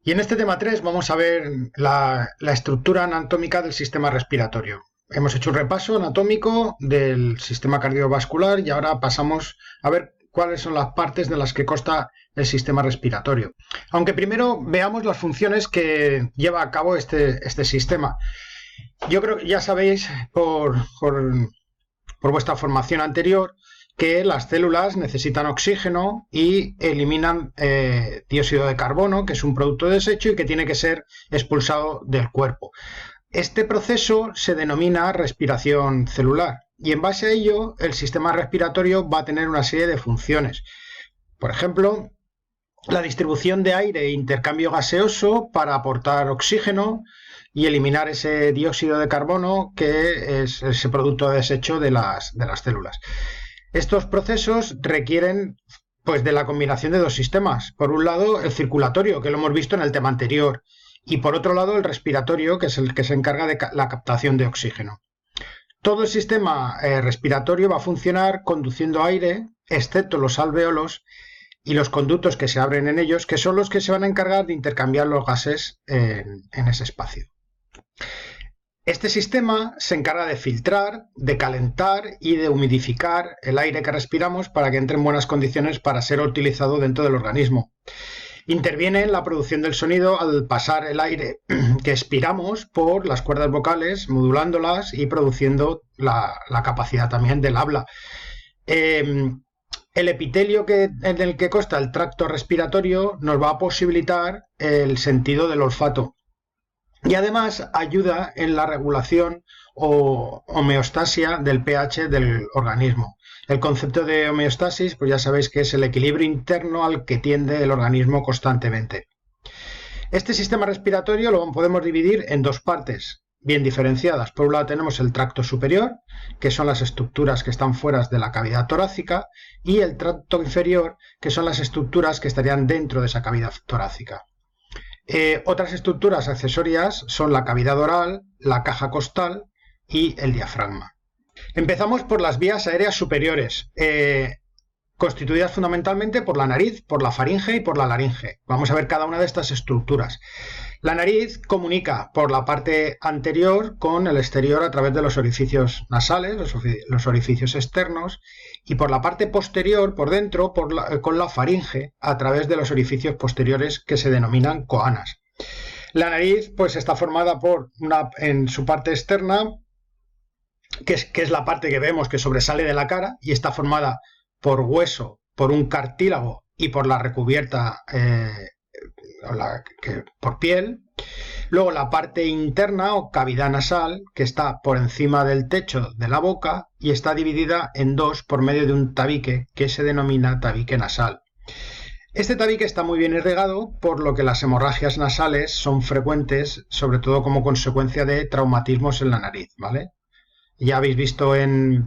Y en este tema 3 vamos a ver la estructura anatómica del sistema respiratorio. Hemos hecho un repaso anatómico del sistema cardiovascular y ahora pasamos a ver cuáles son las partes de las que consta el sistema respiratorio. Aunque primero veamos las funciones que lleva a cabo este sistema. Yo creo que ya sabéis por vuestra formación anterior que las células necesitan oxígeno y eliminan dióxido de carbono, que es un producto de desecho y que tiene que ser expulsado del cuerpo. Este proceso se denomina respiración celular y en base a ello el sistema respiratorio va a tener una serie de funciones. Por ejemplo, la distribución de aire e intercambio gaseoso para aportar oxígeno y eliminar ese dióxido de carbono que es ese producto de desecho de las células. Estos procesos requieren pues de la combinación de dos sistemas. Por un lado, el circulatorio, que lo hemos visto en el tema anterior, y por otro lado, el respiratorio, que es el que se encarga de la captación de oxígeno. Todo el sistema respiratorio va a funcionar conduciendo aire, excepto los alvéolos y los conductos que se abren en ellos, que son los que se van a encargar de intercambiar los gases en ese espacio. Este sistema se encarga de filtrar, de calentar y de humidificar el aire que respiramos para que entre en buenas condiciones para ser utilizado dentro del organismo. Interviene en la producción del sonido al pasar el aire que expiramos por las cuerdas vocales, modulándolas y produciendo la capacidad también del habla. El epitelio en el que consta el tracto respiratorio nos va a posibilitar el sentido del olfato. Y además ayuda en la regulación o homeostasia del pH del organismo. El concepto de homeostasis, pues ya sabéis que es el equilibrio interno al que tiende el organismo constantemente. Este sistema respiratorio lo podemos dividir en dos partes bien diferenciadas. Por un lado tenemos el tracto superior, que son las estructuras que están fuera de la cavidad torácica, y el tracto inferior, que son las estructuras que estarían dentro de esa cavidad torácica. Otras estructuras accesorias son la cavidad oral, la caja costal y el diafragma. Empezamos por las vías aéreas superiores, constituidas fundamentalmente por la nariz, por la faringe y por la laringe. Vamos a ver cada una de estas estructuras. La nariz comunica por la parte anterior con el exterior a través de los orificios nasales, los orificios externos, y por la parte posterior, por dentro, con la faringe, a través de los orificios posteriores que se denominan coanas. La nariz pues está formada en su parte externa, que es la parte que vemos que sobresale de la cara, y está formada por hueso, por un cartílago y por la recubierta por piel. Luego la parte interna o cavidad nasal, que está por encima del techo de la boca y está dividida en dos por medio de un tabique que se denomina tabique nasal. Este tabique está muy bien irrigado, por lo que las hemorragias nasales son frecuentes, sobre todo como consecuencia de traumatismos en la nariz, ¿vale? Ya habéis visto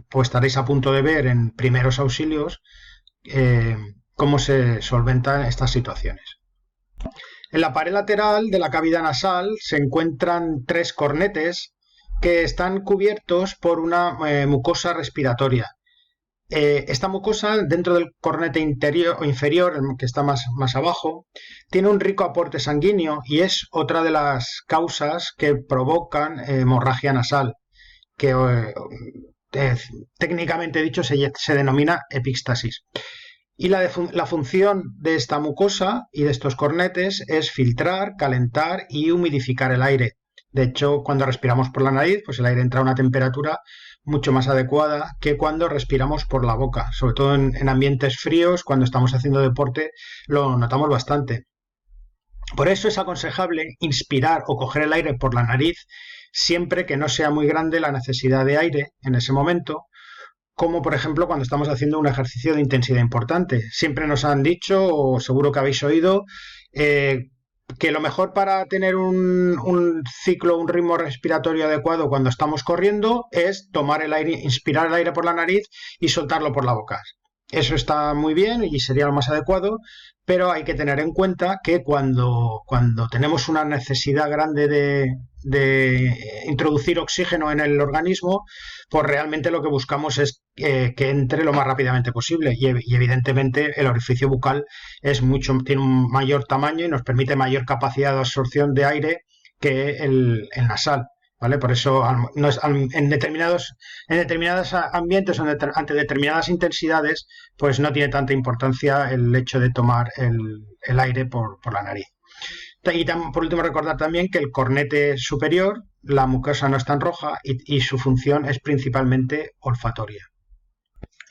pues estaréis a punto de ver en primeros auxilios cómo se solventan estas situaciones. En la pared lateral de la cavidad nasal se encuentran tres cornetes que están cubiertos por una mucosa respiratoria. Esta mucosa, dentro del cornete interior o inferior, el que está más abajo, tiene un rico aporte sanguíneo y es otra de las causas que provocan hemorragia nasal, que técnicamente dicho se denomina epístasis. Y la función de esta mucosa y de estos cornetes es filtrar, calentar y humidificar el aire. De hecho, cuando respiramos por la nariz, pues el aire entra a una temperatura mucho más adecuada que cuando respiramos por la boca. Sobre todo en ambientes fríos, cuando estamos haciendo deporte, lo notamos bastante. Por eso es aconsejable inspirar o coger el aire por la nariz siempre que no sea muy grande la necesidad de aire en ese momento, como por ejemplo cuando estamos haciendo un ejercicio de intensidad importante. Siempre nos han dicho, o seguro que habéis oído, que lo mejor para tener un ciclo, un ritmo respiratorio adecuado cuando estamos corriendo es tomar el aire, inspirar el aire por la nariz y soltarlo por la boca. Eso está muy bien y sería lo más adecuado, pero hay que tener en cuenta que cuando tenemos una necesidad grande de introducir oxígeno en el organismo, pues realmente lo que buscamos es que entre lo más rápidamente posible y evidentemente el orificio bucal tiene un mayor tamaño y nos permite mayor capacidad de absorción de aire que el nasal. ¿Vale? Por eso en determinados ambientes o ante determinadas intensidades, pues no tiene tanta importancia el hecho de tomar el aire por la nariz. Y por último recordar también que el cornete superior, la mucosa no es tan roja y su función es principalmente olfatoria.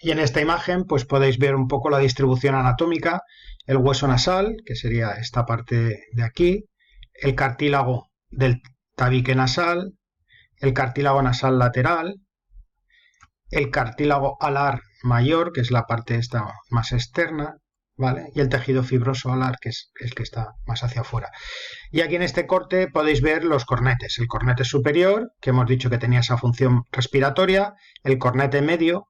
Y en esta imagen pues podéis ver un poco la distribución anatómica, el hueso nasal, que sería esta parte de aquí, el cartílago del tabique nasal, el cartílago nasal lateral, el cartílago alar mayor, que es la parte esta más externa, ¿vale? Y el tejido fibroso alar, que es el que está más hacia afuera. Y aquí en este corte podéis ver los cornetes. El cornete superior, que hemos dicho que tenía esa función respiratoria, el cornete medio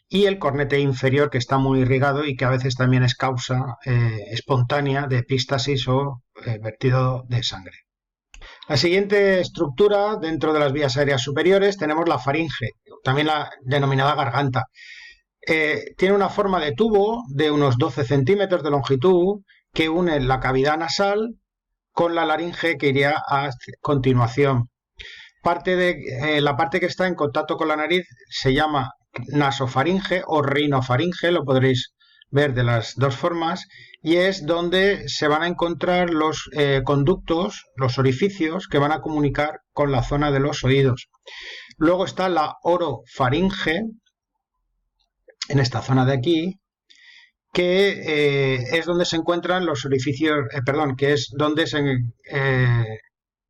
y el cornete inferior, que está muy irrigado y que a veces también es causa espontánea de epístasis o vertido de sangre. La siguiente estructura dentro de las vías aéreas superiores tenemos la faringe, también la denominada garganta. Tiene una forma de tubo de unos 12 centímetros de longitud que une la cavidad nasal con la laringe que iría a continuación. La parte que está en contacto con la nariz se llama nasofaringe o rinofaringe, lo podréis ver de las dos formas, y es donde se van a encontrar los conductos, los orificios que van a comunicar con la zona de los oídos. Luego está la orofaringe, en esta zona de aquí, que es donde se encuentran los orificios, que es donde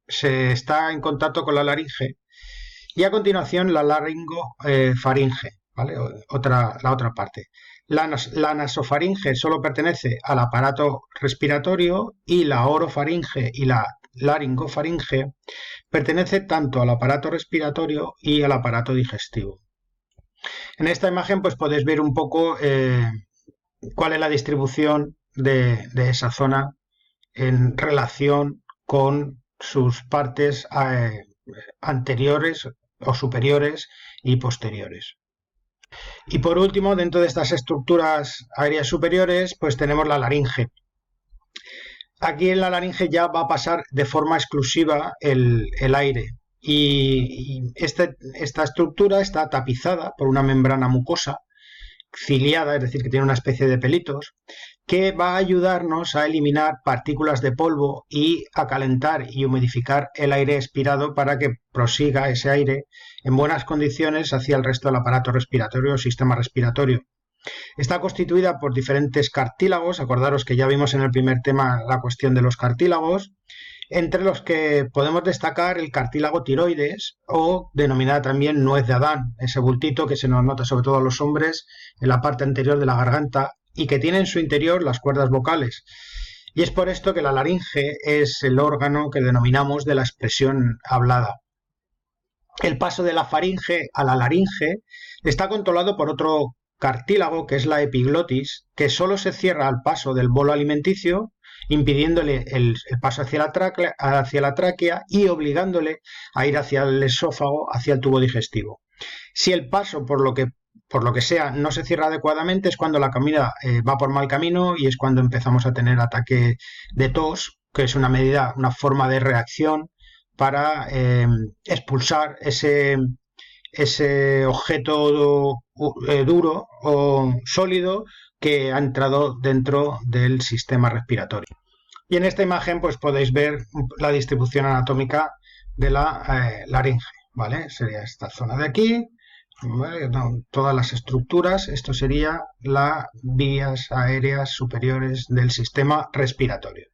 se está en contacto con la laringe, y a continuación la laringofaringe, ¿vale? La otra parte. La nasofaringe solo pertenece al aparato respiratorio y la orofaringe y la laringofaringe pertenece tanto al aparato respiratorio y al aparato digestivo. En esta imagen pues podéis ver un poco cuál es la distribución de esa zona en relación con sus partes anteriores o superiores y posteriores. Y por último, dentro de estas estructuras aéreas superiores, pues tenemos la laringe. Aquí en la laringe ya va a pasar de forma exclusiva el aire y esta estructura está tapizada por una membrana mucosa ciliada, es decir, que tiene una especie de pelitos, que va a ayudarnos a eliminar partículas de polvo y a calentar y humidificar el aire expirado para que prosiga ese aire en buenas condiciones hacia el resto del aparato respiratorio o sistema respiratorio. Está constituida por diferentes cartílagos, acordaros que ya vimos en el primer tema la cuestión de los cartílagos, entre los que podemos destacar el cartílago tiroides o denominada también nuez de Adán, ese bultito que se nos nota sobre todo a los hombres en la parte anterior de la garganta y que tiene en su interior las cuerdas vocales. Y es por esto que la laringe es el órgano que denominamos de la expresión hablada. El paso de la faringe a la laringe está controlado por otro cartílago que es la epiglotis, que solo se cierra al paso del bolo alimenticio, impidiéndole el paso hacia la tráquea y obligándole a ir hacia el esófago, hacia el tubo digestivo. Si el paso, por lo que sea, no se cierra adecuadamente, es cuando la comida va por mal camino y es cuando empezamos a tener ataque de tos, que es una forma de reacción para expulsar ese objeto duro o sólido que ha entrado dentro del sistema respiratorio. Y en esta imagen pues podéis ver la distribución anatómica de la laringe, ¿vale? Sería esta zona de aquí, ¿vale? Todas las estructuras, esto sería las vías aéreas superiores del sistema respiratorio.